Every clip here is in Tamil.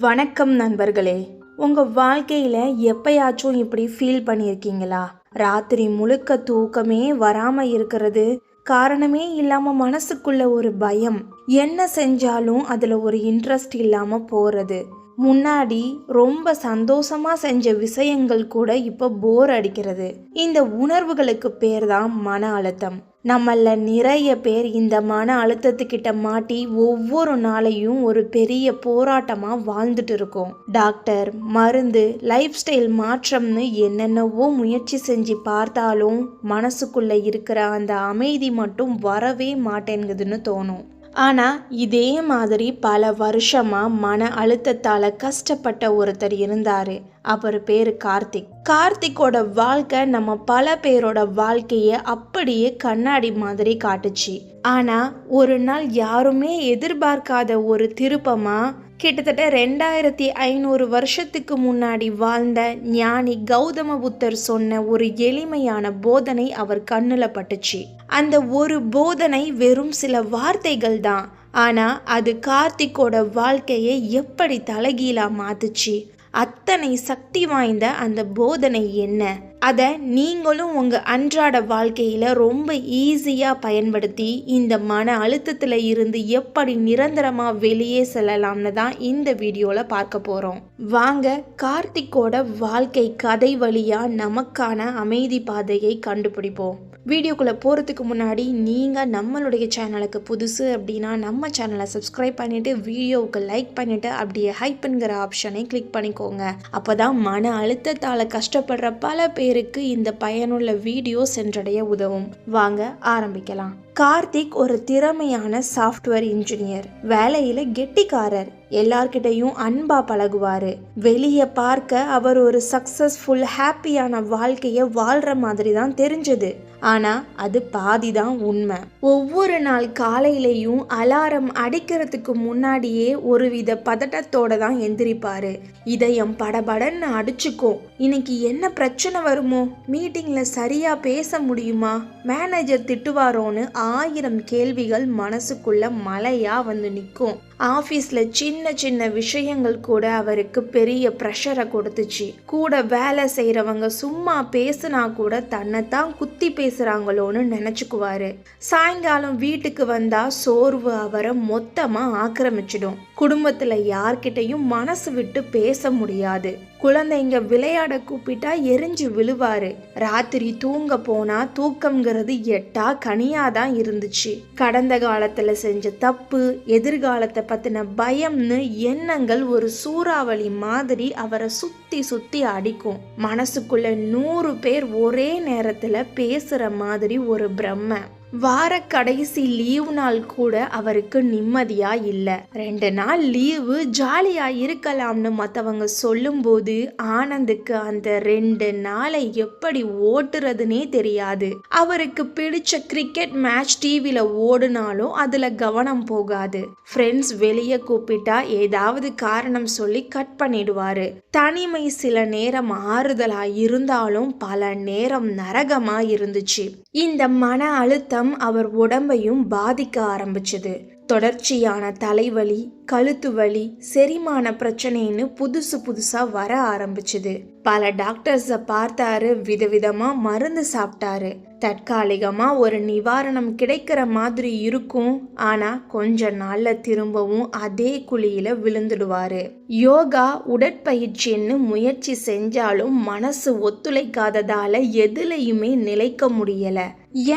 வணக்கம் நண்பர்களே. உங்கள் வாழ்க்கையில் எப்பயாச்சும் இப்படி ஃபீல் பண்ணியிருக்கீங்களா? ராத்திரி முழுக்க தூக்கமே வராமல் இருக்கிறது, காரணமே இல்லாமல் மனசுக்குள்ள ஒரு பயம், என்ன செஞ்சாலும் அதில் ஒரு இன்ட்ரெஸ்ட் இல்லாமல் போகிறது. முன்னாடி ரொம்ப சந்தோஷமா செஞ்ச விஷயங்கள் கூட இப்போ போர் அடிக்கிறது. இந்த உணர்வுகளுக்கு பேர் தான் மன அழுத்தம். நம்மள நிறைய பேர் இந்த மன அழுத்தத்துக்கிட்ட மாட்டி ஒவ்வொரு நாளையும் ஒரு பெரிய போராட்டமா வாழ்ந்துட்டு இருக்கோம். டாக்டர், மருந்து, லைஃப் ஸ்டைல் மாற்றம்னு என்னென்னவோ முயற்சி செஞ்சு பார்த்தாலும் மனசுக்குள்ள இருக்கிற அந்த அமைதி மட்டும் வரவே மாட்டேங்குதுன்னு தோணும். ஆனால் இதே மாதிரி பல வருஷமாக மன அழுத்தத்தால் கஷ்டப்பட்ட ஒருத்தர் இருந்தார். அவர் பேர் கார்த்திக். கார்த்திக்கோட வாழ்க்கை நம்ம பல பேரோட வாழ்க்கையை அப்படியே கண்ணாடி மாதிரி காட்டுச்சு. ஆனால் ஒரு நாள் யாருமே எதிர்பார்க்காத ஒரு திருப்பமாக கிட்டத்தட்ட 2500 வருஷத்துக்கு முன்னாடி வாழ்ந்த ஞானி கௌதம புத்தர் சொன்ன ஒரு எளிமையான போதனை அவர் கண்ணில் பட்டுச்சு. அந்த ஒரு போதனை வெறும் சில வார்த்தைகள் தான், ஆனால் அது கார்த்திக்கோட வாழ்க்கையை எப்படி தலைகீழா மாத்துச்சு. அத்தனை சக்தி வாய்ந்த அந்த போதனை என்ன? அதை நீங்களும் உங்கள் அன்றாட வாழ்க்கையில் ரொம்ப ஈஸியாக பயன்படுத்தி இந்த மன அழுத்தத்தில் இருந்து எப்படி நிரந்தரமாக வெளியே செல்லலாம்னு தான் இந்த வீடியோவில் பார்க்க போகிறோம். வாங்க கார்த்திக்கோட வாழ்க்கை கதை வழியாக நமக்கான அமைதி பாதையை கண்டுபிடிப்போம். வீடியோக்குள்ளே போகிறதுக்கு முன்னாடி நீங்கள் நம்மளுடைய சேனலுக்கு புதுசு அப்படின்னா நம்ம சேனலை சப்ஸ்கிரைப் பண்ணிவிட்டு வீடியோவுக்கு லைக் பண்ணிவிட்டு அப்படியே ஹைப்புங்கிற ஆப்ஷனை கிளிக் பண்ணிக்கோங்க. அப்போ தான் மன அழுத்தத்தால் கஷ்டப்படுற பல பேருக்கு இந்த பயனுள்ள வீடியோ சென்றடைய உதவும். வாங்க ஆரம்பிக்கலாம். கார்த்திக் ஒரு திறமையான சாஃப்ட்வேர் இன்ஜினியர். வேலையில் கெட்டிக்காரர். எல்லார்கிட்டையும் அன்பா பழகுவார். வெளியே பார்க்க அவர் ஒரு சக்ஸஸ்ஃபுல் ஹாப்பியான வாழ்க்கையை வாழ்கிற மாதிரி தான் தெரிஞ்சது. ஆனால் அது பாதி தான் உண்மை. ஒவ்வொரு நாள் காலையிலையும் அலாரம் அடிக்கிறதுக்கு முன்னாடியே ஒருவித பதட்டத்தோட தான் எந்திரிப்பார். இதயம் படபடன்னு அடிச்சுக்கும். இன்னைக்கு என்ன பிரச்சனை வருமோ, மீட்டிங்கில் சரியாக பேச முடியுமா, மேனேஜர் திட்டுவாரோன்னு 1000 கேள்விகள் மனசுக்குள்ள மலையா வந்து நிற்கும். ஆஃபீஸில் சின்ன சின்ன விஷயங்கள் கூட அவருக்கு பெரிய ப்ரெஷரை கொடுத்துச்சு. கூட வேலை செய்கிறவங்க சும்மா பேசுனா கூட தன்னைத்தான் குத்தி பேசுகிறாங்களோன்னு நினச்சிக்குவாரு. சாயங்காலம் வீட்டுக்கு வந்தால் சோர்வு அவரை மொத்தமாக ஆக்கிரமிச்சிடும். குடும்பத்தில் யார்கிட்டையும் மனசு விட்டு பேச முடியாது. குழந்தைங்க விளையாட கூப்பிட்டா எரிஞ்சு விழுவாரு. ராத்திரி தூங்க போனா தூக்கம்ங்கிறது எட்டா கனியாதான் இருந்துச்சு. கடந்த காலத்துல செஞ்ச தப்பு, எதிர்காலத்தை பத்தின பயம்னு எண்ணங்கள் ஒரு சூறாவளி மாதிரி அவரை சுத்தி சுத்தி அடிக்கும். மனசுக்குள்ள 100 பேர் ஒரே நேரத்துல பேசுற மாதிரி ஒரு பிரம்மை. வார கடைசி லீவ் நாள் கூட அவருக்கு நிம்மதியா இல்லை. 2 நாள் லீவு ஜாலியா இருக்கலாம்னு மற்றவங்க சொல்லும்போது ஆனந்துக்கு அந்த 2 நாளை எப்படி ஓட்டுறதுனே தெரியாது. அவருக்கு பிடிச்ச கிரிக்கெட் மேட்ச் டிவியில ஓடுனாலும் அதுல கவனம் போகாது. ஃப்ரெண்ட்ஸ் வெளியே கூப்பிட்டா ஏதாவது காரணம் சொல்லி கட் பண்ணிடுவாரு. தனிமை சில நேரம் ஆறுதலா இருந்தாலும் பல நேரம் நரகமா இருந்துச்சு. இந்த மன அழுத்தம் அவர் உடம்பையும் பாதிக்க ஆரம்பிச்சது. தொடர்ச்சியான தலைவலி, கழுத்து வலி, செரிமான பிரச்சனைன்னு புதுசா வர ஆரம்பிச்சுது. பல டாக்டர்ஸை பார்த்தாரு, விதவிதமா மருந்து சாப்பிட்டாரு. தற்காலிகமா ஒரு நிவாரணம் கிடைக்கிற மாதிரி இருக்கும். ஆனா கொஞ்ச நாள்ல திரும்பவும் அதே குழியில விழுந்துடுவாரு. யோகா, உடற்பயிற்சின்னு முயற்சி செஞ்சாலும் மனசு ஒத்துழைக்காததால எதுலையுமே நிலைக்க முடியல.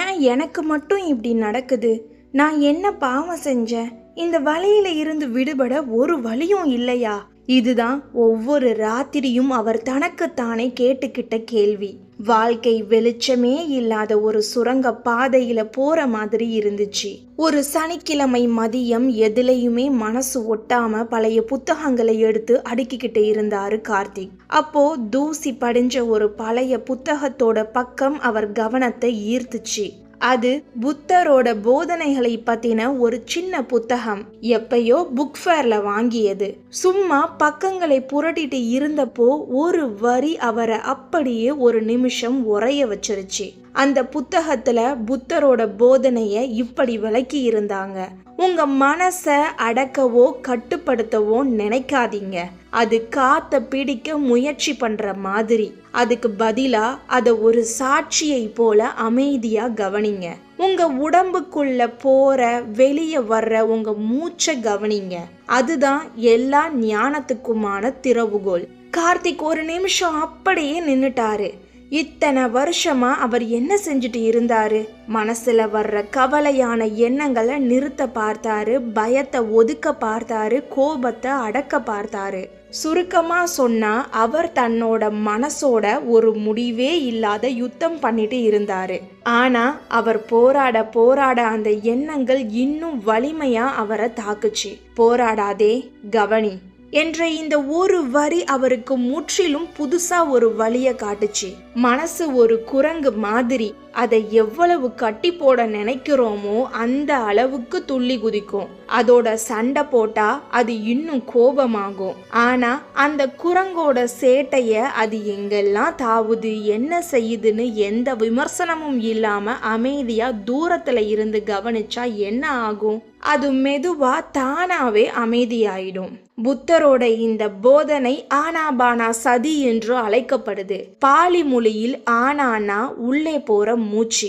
ஏன் எனக்கு மட்டும் இப்படி நடக்குது? நான் என்ன பாவம் செஞ்சேன்? இந்த வலியில இருந்து விடுபட ஒரு வழியும் இல்லையா? இதுதான் ஒவ்வொரு ராத்திரியும் அவர் தனக்குத்தானே கேட்டுக்கிட்ட கேள்வி. வாழ்க்கை வெளிச்சமே இல்லாத ஒரு சுரங்க பாதையில போற மாதிரி இருந்துச்சு. ஒரு சனிக்கிழமை மதியம் எதுலையுமே மனசு ஒட்டாம பழைய புத்தகங்களை எடுத்து அடுக்கிக்கிட்டு இருந்தாரு கார்த்திக். அப்போ தூசி படிஞ்ச ஒரு பழைய புத்தகத்தோட பக்கம் அவர் கவனத்தை ஈர்த்துச்சு. அது புத்தரோட போதனைகளை பத்தின ஒரு சின்ன புத்தகம். எப்பயோ புக் ஃபேர்ல வாங்கியது. சும்மா பக்கங்களை புரட்டிட்டு இருந்தப்போ ஒரு வரி அவரை அப்படியே ஒரு நிமிஷம் உறைய வச்சிருச்சு. அந்த புத்தகத்துல புத்தரோட போதனைய இப்படி விளக்கி இருந்தாங்க. உங்க மனசை அடக்கவோ கட்டுப்படுத்தவோ நினைக்காதீங்க. அது காத்த பிடிக்க முயற்சி பண்ற மாதிரி. அதுக்கு பதிலா அதை ஒரு சாட்சியை போல அமைதியா கவனிங்க. உங்க உடம்புக்குள்ள போற வெளியே வர்ற உங்க மூச்சை கவனிங்க. அதுதான் எல்லா ஞானத்துக்குமான திறவுகோல். கார்த்திக் ஒரு நிமிஷம் அப்படியே நின்னுட்டாரு. இத்தனை வருஷமா அவர் என்ன செஞ்சுட்டு இருந்தாரு? மனசுல வர்ற கவலையான எண்ணங்களை நிறுத்த பார்த்தாரு, பயத்தை ஒதுக்க பார்த்தாரு, கோபத்தை அடக்க பார்த்தாரு. சுருக்கமா சொன்னா அவர் தன்னோட மனசோட ஒரு முடிவே இல்லாத யுத்தம் பண்ணிட்டு இருந்தாரு. ஆனா அவர் போராட அந்த எண்ணங்கள் இன்னும் வலிமையா அவரை தாக்குச்சு. போராடாதே, கவனி என்ற இந்த ஒரு வரி அவருக்கு முற்றிலும் புதுசா ஒரு வழிய காட்டுச்சு. மனசு ஒரு குரங்கு மாதிரி. அதை எவ்வளவு கட்டி போட நினைக்கிறோமோ அந்த அளவுக்கு துள்ளி குதிக்கும். அதோட சண்டை போட்டா அது இன்னும் கோபமாகும். ஆனா அந்த குரங்கோட சேட்டைய அது எங்கெல்லாம் தாவுது, என்ன செய்யுதுன்னு எந்த விமர்சனமும் இல்லாம அமைதியா தூரத்துல இருந்து கவனிச்சா என்ன ஆகும்? அது மெதுவா தானாவே அமைதியாயிடும். புத்தரோட இந்த போதனை ஆனாபானா சதி என்று அழைக்கப்படுது. பாலி மொழியில் ஆனானா உள்ளே போற மூச்சு,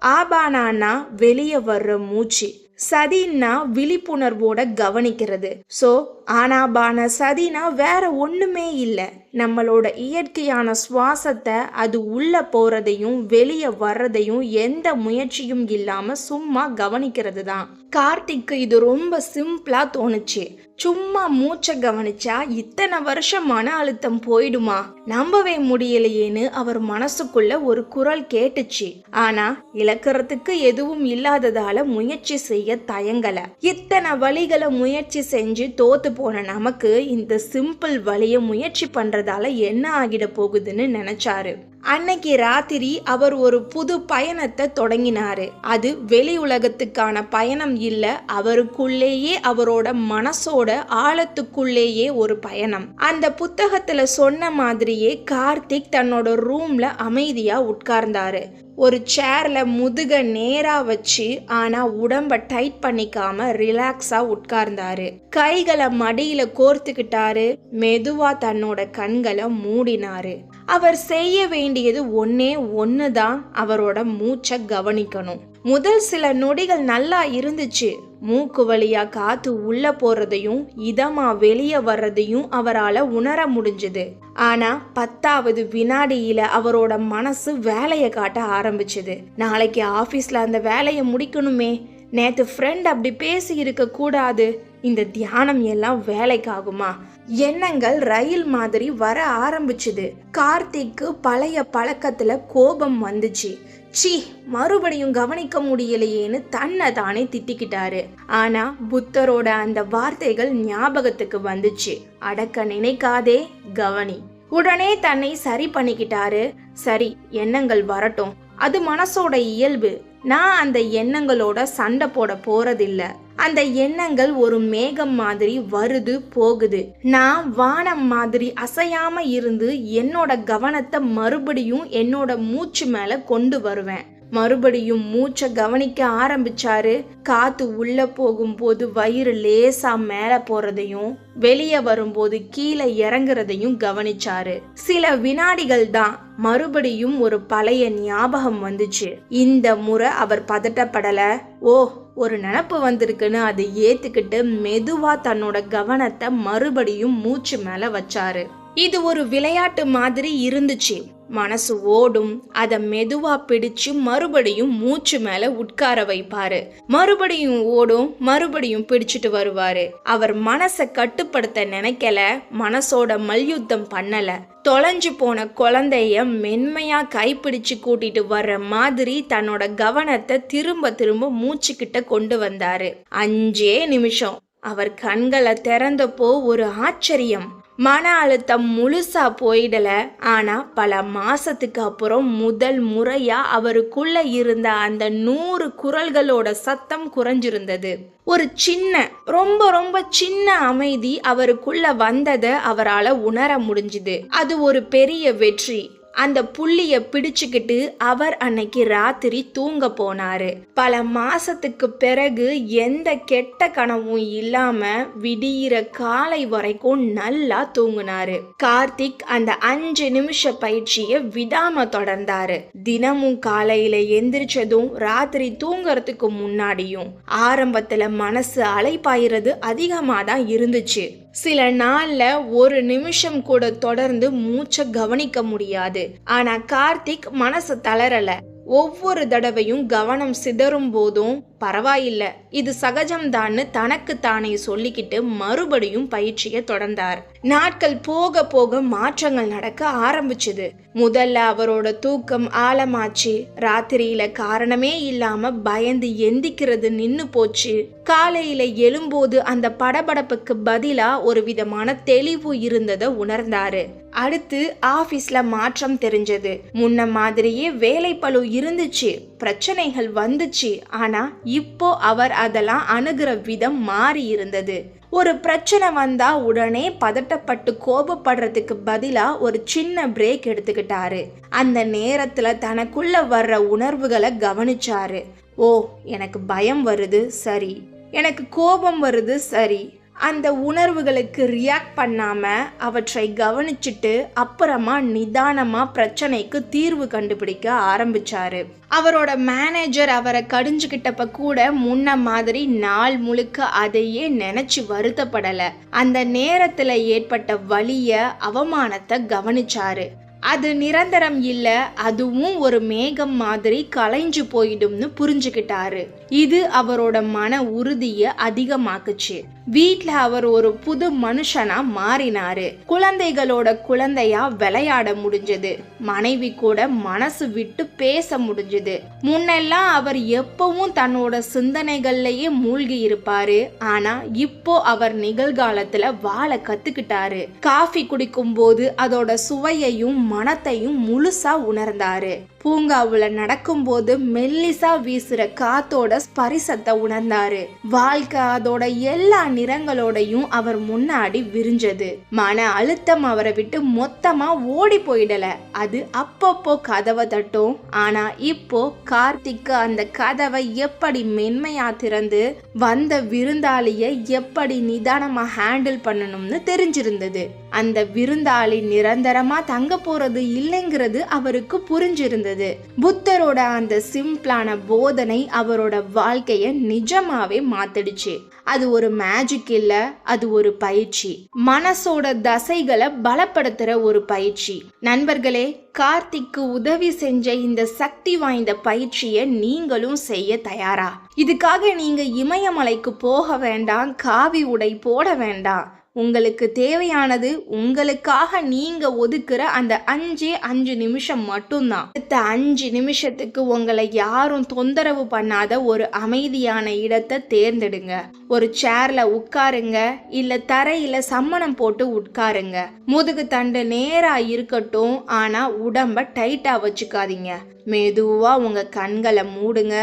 ஆபானானா வெளியே வர்ற மூச்சு, சதின்னா விழிப்புணர்வோட கவனிக்கிறது. சோ ஆனாபான சதினா வேற ஒண்ணுமே இல்லை. நம்மளோட இயற்கையான சுவாசத்தை அது உள்ள போறதையும் வெளியே வர்றதையும் எந்த முயற்சியும் இல்லாம சும்மா கவனிக்கிறது தான். கார்த்திக்கு இது ரொம்ப சிம்பிளா தோணுச்சு. சும்மா மூச்சை கவனிச்சா இத்தனை வருஷம் மன அழுத்தம் போயிடுமா? நம்பவே முடியலையேன்னு அவர் மனசுக்குள்ள ஒரு குரல் கேட்டுச்சு. ஆனா இழக்கிறதுக்கு எதுவும் இல்லாததால முயற்சி செய்ய தயங்கல. இத்தனை வழிகளை முயற்சி செஞ்சு தோத்து போன நமக்கு இந்த சிம்பிள் வழிய முயற்சி பண்றதால என்ன ஆகிட போகுதுன்னு நினைச்சாரு. அன்னைக்கு ராத்திரி அவர் ஒரு புது பயணத்தை தொடங்கினாரு. அது வெளி உலகத்துக்கான பயணம் இல்ல, அவருக்குள்ளேயே அவரோட மனசோட ஆழத்துக்குள்ளேயே ஒரு பயணம். அந்த புத்தகத்துல சொன்ன மாதிரியே கார்த்திக் தன்னோட ரூம்ல அமைதியா உட்கார்ந்தாரு. ஒரு சேர்ல முதுக நேரா வச்சு ஆனா உடம்ப டைட் பண்ணிக்காம ரிலாக்ஸா உட்கார்ந்தாரு. கைகளை மடியில கோர்த்துக்கிட்டாரு. மெதுவா தன்னோட கண்களை மூடினாரு. அவர் செய்ய வேண்டியது ஒன்னே ஒண்ணுதான், அவரோட மூச்சை கவனிக்கணும். முதல் சில நொடிகள் நல்லா இருந்துச்சு. மூக்கு வழியா காத்து உள்ள போறதையும் இதமா வெளியே வர்றதையும் அவரால் உணர முடிஞ்சது. ஆனா 10வது வினாடியில அவரோட மனசு வேலையை காட்ட ஆரம்பிச்சது. நாளைக்கு ஆபீஸ்ல அந்த வேலையை முடிக்கணுமே, நேத்து ஃப்ரெண்ட் அப்படி பேசி இருக்க கூடாது, இந்த தியானம் எல்லாம் வேலைக்காகுமா? எண்ணங்கள் ரயில் மாதிரி வர ஆரம்பிச்சுது. கார்த்திக்கு பழைய பழக்கத்துல கோபம் வந்துச்சு. சி, மறுபடியும் கவனிக்க முடியலையேன்னு தன்னை தானே திட்டிக்கிட்டாரு. ஆனா புத்தரோட அந்த வார்த்தைகள் ஞாபகத்துக்கு வந்துச்சு. அடக்க நினைக்காதே, கவனி. உடனே தன்னை சரி பண்ணிக்கிட்டாரு. சரி, எண்ணங்கள் வரட்டும், அது மனசோட இயல்பு. நான் அந்த எண்ணங்களோட சண்டை போட போறதில்ல. அந்த எண்ணங்கள் ஒரு மேகம் மாதிரி வருது போகுது. நான் வானம் மாதிரி அசையாம இருந்து என்னோட கவனத்தை மறுபடியும் என்னோட மூச்சு மேல கொண்டு வருவேன். மறுபடியும் மூச்சை கவனிக்க ஆரம்பிச்சாரு. காத்து உள்ள போகும்போது வயிறு லேசா மேல போறதையும் வெளியே வரும்போது கீழே இறங்குறதையும் கவனிச்சாரு. சில வினாடிகள் தான். மறுபடியும் ஒரு பழைய ஞாபகம் வந்துச்சு. இந்த முறை அவர் பதட்டப்படல. ஓ, ஒரு நினப்பு வந்திருக்குன்னு அதை ஏத்துக்கிட்டு மெதுவா தன்னோட கவனத்தை மறுபடியும் மூச்சு மேல வச்சாரு. இது ஒரு விளையாட்டு மாதிரி இருந்துச்சு. மனசு ஓடும், அதை மெதுவா பிடிச்சு மறுபடியும் மூச்சு மேல உட்கார வைப்பாரு. மறுபடியும் ஓடும், மறுபடியும் பிடிச்சிட்டு வருவாரு. அவர் மனசை கட்டுப்படுத்த நினைக்கல, மனசோட மல்யுத்தம் பண்ணல. தொலைஞ்சு போன குழந்தைய மென்மையா கைப்பிடிச்சு கூட்டிட்டு வர்ற மாதிரி தன்னோட கவனத்தை திரும்ப திரும்ப மூச்சுக்கிட்ட கொண்டு வந்தாரு. 5 நிமிஷம். அவர் கண்களை திறந்தப்போ ஒரு ஆச்சரியம். மன அழுத்தம் முழுசா போயிடல. ஆனா பல மாசத்துக்கு அப்புறம் முதல் முறையா அவருக்குள்ள இருந்த அந்த 100 குரல்களோட சத்தம் குறைஞ்சிருந்தது. ஒரு சின்ன, ரொம்ப ரொம்ப சின்ன அமைதி அவருக்குள்ள வந்ததை அவரால் உணர முடிஞ்சுது. அது ஒரு பெரிய வெற்றி. அந்த புள்ளிய பிடிச்சுக்கிட்டு அவர் அன்னைக்கு ராத்திரி தூங்க போனாரு. பல மாசத்துக்கு பிறகு எந்த கெட்ட கனவும் இல்லாம விடியிற காலை வரைக்கும் நல்லா தூங்குனாரு. கார்த்திக் அந்த 5 நிமிஷ பயிற்சிய விடாம தொடர்ந்தாரு. தினமும் காலையில எந்திரிச்சதும் ராத்திரி தூங்கறதுக்கு முன்னாடியும் ஆரம்பத்துல மனசு அலைப்பாயிறது அதிகமா தான் இருந்துச்சு. சில நாள்ல 1 நிமிஷம் கூட தொடர்ந்து மூச்சை கவனிக்க முடியாது. ஆனா கார்த்திக் மனசு தளரல. ஒவ்வொரு தடவையும் கவனம் சிதறும் போதும் பரவாயில்ல, இது சகஜம்தான்னு தனக்கு தானே சொல்லிக்கிட்டு மறுபடியும் பயிற்சியை தொடர்ந்தார். நாட்கள் போக போக மாற்றங்கள் நடக்க ஆரம்பிச்சுது. முதல்ல அவரோட தூக்கம் ஆழமாச்சு. ராத்திரியில காரணமே இல்லாம பயந்து எந்திக்கிறது நின்னு போச்சு. காலையில எழும்போது அந்த படபடப்புக்கு பதிலா ஒரு விதமான தெளிவு இருந்ததை உணர்ந்தாரு. அடுத்து ஆபீஸ்ல மாற்றம் தெரிஞ்சது. முன்ன மாதிரியே வேலை பளு இருந்துச்சு, பிரச்சனைகள் வந்துச்சு. ஆனா இப்போ அவர் அதெல்லாம் அணுகிற விதம் மாறி இருந்தது. ஒரு பிரச்சனை வந்தா உடனே பதட்டப்பட்டு கோபப்படுறதுக்கு பதிலா ஒரு சின்ன பிரேக் எடுத்துக்கிட்டாரு. அந்த நேரத்துல தனக்குள்ள வர்ற உணர்வுகளை கவனிச்சாரு. ஓ, எனக்கு பயம் வருது, சரி. எனக்கு கோபம் வருது, சரி. அந்த உணர்வுகளுக்கு ரியாக்ட் பண்ணாம அவற்றை கவனிச்சுட்டு அப்புறமா நிதானமா பிரச்சனைக்கு தீர்வு கண்டுபிடிக்க ஆரம்பிச்சாரு. அவரோட மேனேஜர் அவரை கடிஞ்சுக்கிட்டப்ப கூட முன்ன மாதிரி நாள் முழுக்க அதையே நினைச்சு வருத்தப்படல. அந்த நேரத்துல ஏற்பட்ட வலிய, அவமானத்தை கவனிச்சாரு. அது நிரந்தரம் இல்ல, அதுவும் ஒரு மேகம் மாதிரி கலைஞ்சு போயிடும்னு புரிஞ்சுக்கிட்டாரு. இது அவரோட மன உறுதிய அதிகமாக்குச்சு. வீட்ல அவர் ஒரு புது மனுஷனா மாறினாரு. குழந்தைகளோட குழந்தையா விளையாட முடிஞ்சது. மனைவி கூட மனசு விட்டு பேச முடிஞ்சது. முன்னெல்லாம் அவர் எப்பவும் தன்னோட சிந்தனைகள்லயே மூழ்கி இருப்பாரு. ஆனா இப்போ அவர் நிகழ்காலத்துல வாழ கத்துக்கிட்டாரு. காஃபி குடிக்கும் போது அதோட சுவையையும் மனத்தையும் முழுசா உணர்ந்தாரு. பூங்காவுல நடக்கும்போது மெல்லிசா வீசுற காத்தோட ஸ்பரிசத்தை உணர்ந்தாரு. வாழ்க்கை அதோட எல்லா நிறங்களோடையும் அவர் முன்னாடி விரிஞ்சது. மன அழுத்தம் அவரை விட்டு மொத்தமா ஓடி போயிடல. அது அப்பப்போ கதவை தட்டும். ஆனா இப்போ கார்த்திக்கு அந்த கதவை எப்படி மென்மையா திறந்து வந்த விருந்தாளிய எப்படி நிதானமா ஹேண்டில் பண்ணணும்னு தெரிஞ்சிருந்தது. அந்த விருந்தாளி நிரந்தரமா தங்க போறது இல்லைங்கிறது அவருக்கு புரிஞ்சிருந்தது. புத்தரோட அந்த சிம்பிளான போதனை அவரோட வாழ்க்கைய நிஜமாவே மாத்திடுச்சு. அது ஒரு மேஜிக் இல்ல, அது ஒரு பயிற்சி. மனசோட தசைகளை பலப்படுத்துற ஒரு பயிற்சி. நண்பர்களே, கார்த்திக்கு உதவி செஞ்ச இந்த சக்தி வாய்ந்த பயிற்சியை நீங்களும் செய்ய தயாரா? இதுக்காக நீங்க இமயமலைக்கு போக வேண்டாம், காவி உடை போட வேண்டாம். உங்களுக்கு தேவையானது உங்களுக்காக நீங்க ஒதுக்குற அந்த 5 நிமிஷம் மட்டும்தான். அடுத்த 5 நிமிஷத்துக்கு உங்களை யாரும் தொந்தரவு பண்ணாத ஒரு அமைதியான இடத்தை தேர்ந்தெடுங்க. ஒரு சேர்ல உட்காருங்க, இல்ல தரையில சம்மணம் போட்டு உட்காருங்க. முதுகு தண்டு நேரா இருக்கட்டும், ஆனா உடம்ப டைட்டா வச்சுக்காதீங்க. மெதுவா உங்க கண்களை மூடுங்க.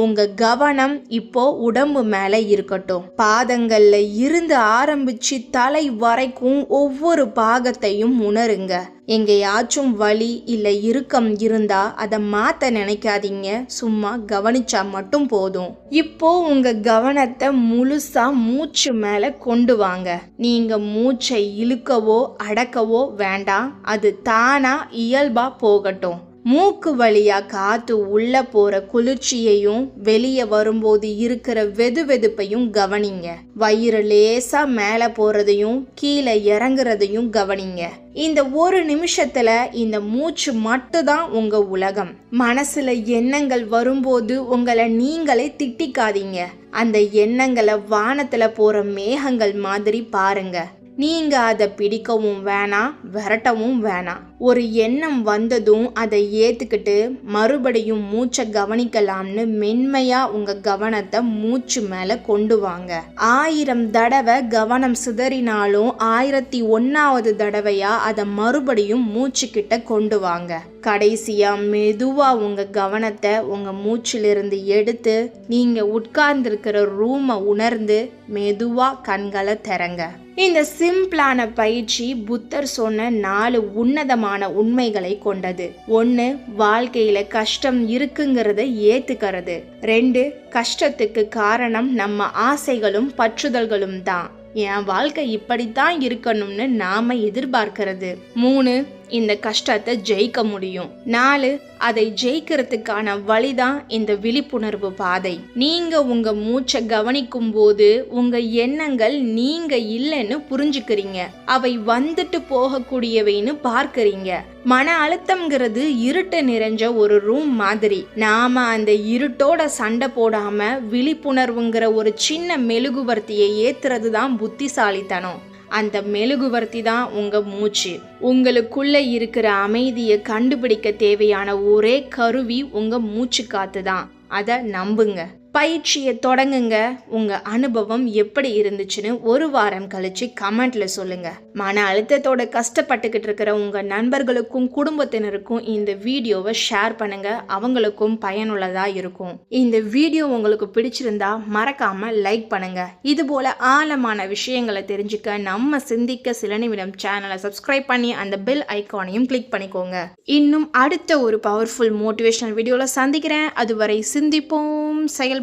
உங்க கவனம் இப்போ உடம்பு மேல இருக்கட்டும். பாதங்கள்ல இருந்து ஆரம்பிச்சு தலை வரைக்கும் ஒவ்வொரு பாகத்தையும் உணருங்க. எங்கேயாச்சும் வலி இல்ல இறுக்கம் இருந்தா அதை மாத்த நினைக்காதீங்க. சும்மா கவனிச்சா மட்டும் போதும். இப்போ உங்க கவனத்தை முழுசா மூச்சு மேல கொண்டு வாங்க. நீங்க மூச்சை இழுக்கவோ அடக்கவோ வேண்டாம். அது தானா இயல்பா போகட்டும். மூக்கு வழியா காத்து உள்ள போற குளிர்ச்சியையும் வெளியே வரும்போது இருக்கிற வெதுவெதுப்பையும் கவனிங்க. வயிறு லேசா மேல போறதையும் கீழே இறங்குறதையும் கவனிங்க. இந்த 1 நிமிஷத்துல இந்த மூச்சு மட்டும்தான் உங்க உலகம். மனசுல எண்ணங்கள் வரும்போது உங்களை நீங்களே திட்டிக்காதீங்க. அந்த எண்ணங்களை வானத்துல போற மேகங்கள் மாதிரி பாருங்க. நீங்க அதை பிடிக்கவும் வேணாம், விரட்டவும் வேணாம். ஒரு எண்ணம் வந்ததும் அதை ஏத்துக்கிட்டு மறுபடியும் மூச்சை கவனிக்கலாம்னு மென்மையா உங்க கவனத்தை மூச்சு மேல கொண்டு வாங்க. 1000 தடவை கவனம் சிதறினாலும் 1001வது தடவையா அதை மறுபடியும் மூச்சு கிட்ட கொண்டு வாங்க. கடைசியா மெதுவா உங்க கவனத்தை உங்க மூச்சிலிருந்து எடுத்து நீங்க உட்கார்ந்திருக்கிற ரூமை உணர்ந்து மெதுவா கண்களை திறங்க. இந்த சிம்பிளான பயிற்சி புத்தர் சொன்ன 4 உன்னதமான உண்மைகளை கொண்டது. 1, வாழ்க்கையில கஷ்டம் இருக்குங்கிறத ஏத்துக்கிறது. 2, கஷ்டத்துக்கு காரணம் நம்ம ஆசைகளும் பற்றுதல்களும் தான். என் வாழ்க்கை இப்படித்தான் இருக்கணும்னு நாம எதிர்பார்க்கிறது. 3, இந்த கஷ்டத்தை ஜெயிக்க முடியும். 4, அதை ஜெயிக்கிறதுக்கான வழிதான் இந்த விழிப்புணர்வு பாதை. நீங்க உங்க மூச்சை கவனிக்கும் போது உங்க எண்ணங்கள் நீங்க இல்லைன்னு புரிஞ்சுக்கிறீங்க. அவை வந்துட்டு போகக்கூடியவைன்னு பார்க்கறீங்க. மன அழுத்தம்ங்கிறது இருட்டு நிறைஞ்ச ஒரு ரூம் மாதிரி. நாம அந்த இருட்டோட சண்டை போடாம விழிப்புணர்வுங்கிற ஒரு சின்ன மெழுகுவர்த்தியை ஏத்துறது தான் புத்திசாலித்தனம். அந்த மெழுகுவர்த்தி தான் உங்க மூச்சு. உங்களுக்குள்ள இருக்கிற அமைதியை கண்டுபிடிக்க தேவையான ஒரே கருவி உங்க மூச்சு காத்து தான். அதை நம்புங்க. பயிற்சியை தொடங்குங்க. உங்க அனுபவம் எப்படி இருந்துச்சுன்னு 1 வாரம் கழிச்சு கமெண்ட்ல சொல்லுங்க. மன அழுத்தத்தோட கஷ்டப்பட்டுக்கிட்டு இருக்கிற உங்க நண்பர்களுக்கும் குடும்பத்தினருக்கும் இந்த வீடியோவை ஷேர் பண்ணுங்க. அவங்களுக்கும் பயனுள்ளதா இருக்கும். இந்த வீடியோ உங்களுக்கு பிடிச்சிருந்தா மறக்காம லைக் பண்ணுங்க. இது போல ஆழமான விஷயங்களை தெரிஞ்சுக்க நம்ம சிந்திக்க சில நிமிடம் சேனலை சப்ஸ்கிரைப் பண்ணி அந்த பெல் ஐகானையும் கிளிக் பண்ணிக்கோங்க. இன்னும் அடுத்த ஒரு பவர்ஃபுல் மோட்டிவேஷனல் வீடியோல சந்திக்கிறேன். அதுவரை சிந்திப்போம், செயல்படுவோம்.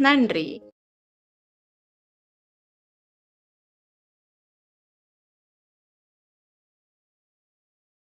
நன்றி.